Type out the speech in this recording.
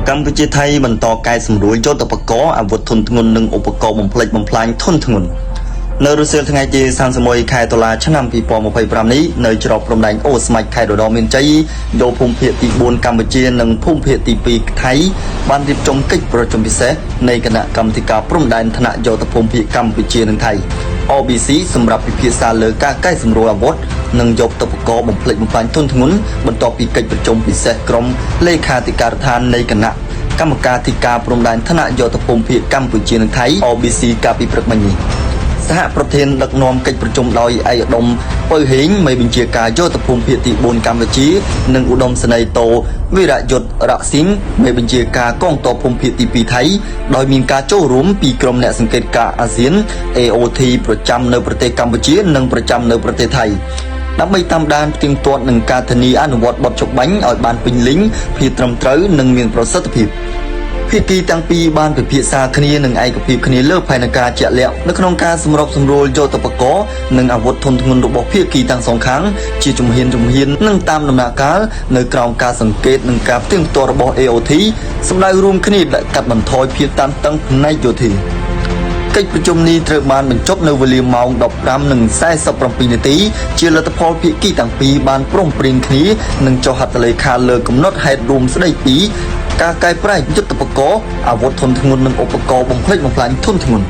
កម្ពុជាថៃបន្តកែសម្រួលយុទ្ធបកអាវុធធុនធ្ងន់និងឧបករណ៍បំផ្លិចបំផ្លាញធុនធ្ងន់នៅរុស្ស៊ីថ្ងៃទី31ខែតុលាឆ្នាំ2025នេះនៅច្រកព្រំដែនអូស្មាច់ខេត្តរតនមានជ័យយកភូមិភាគទី4កម្ពុជានិងភូមិភាគទី2ថៃបានរៀបចំកិច្ចប្រជុំពិសេសនៃគណៈកម្មាធិការព្រំដែនថ្នាក់យោធភូមិភាគកម្ពុជានិងថៃ OBC សម្រាប់ពិភាក្សាលើការកែសម្រួលអាវុធនិងយកឧបករណ៍បំផ្លិចបំផ្លាញធុនធ្ងន់បន្ទាប់ពីកិច្ចប្រជុំពិសេសក្រុមលេខាធិការដ្ឋាននៃគណៈកម្មការធិការព្រំដែនថ្នាក់យោធភូមិភាគកម្ពុជានិងថៃ OBC កាលពីព្រឹកមិញនេះសហប្រធានដឹកនាំកិច្ចប្រជុំដោយឯកឧត្តមប៉ៅហេងមេបញ្ជាការយោធភូមិភាគទី4កម្ពុជានិងឧត្តមសេនីយ៍តូវីរយុទ្ធរ៉ាក់ស៊ីងមេបញ្ជាការកងទ័ពភូមិភាគទី2ថៃដោយមានការចូលរួមពីក្រុមអ្នកសង្កេតការណ៍អាស៊ាន AOT ប្រចាំនៅប្រទេសកម្ពុជានិងប្រចាំនៅប្រទេសថៃដើម្បីតាមដានផ្ទៀងផ្ទាត់នឹងការធានាអនុវត្តបទចុះបាញ់ឲ្យបានពេញលេញភាពត្រឹមត្រូវនិងមានប្រសិទ្ធភាពភាគីទាំងពីរបានពិភាក្សាគ្នានឹងឯកភាពគ្នាលើផែនការជាក់លាក់នៅក្នុងការសម្របសម្រួលយុទ្ធបកនិងអាវុធធុនធ្ងន់របស់ភាគីទាំងសងខាងជាជំហាននិងតាមដំណាក់កាលនៅក្រោមការសង្កេតនិងការផ្ទៀងផ្ទាត់របស់ AOT សម្ដៅរួមគ្នាដាក់កាត់បន្ថយភាពតានតឹងផ្នែកយោធាកិច្ចប្រជុំនេះត្រូវបានបញ្ចប់នៅវេលាម៉ោង 15:47 នាទីជាលទ្ធផលភាគីទាំងពីរបានព្រមព្រៀងគ្នានិងចុះហត្ថលេខាលើកំណត់ហេតុរួមស្តីពីការកែប្រែយុទ្ធបកអាវុធធុនធ្ងន់និងឧបករណ៍បំផ្លិចបំផ្លាញធុនធ្ងន់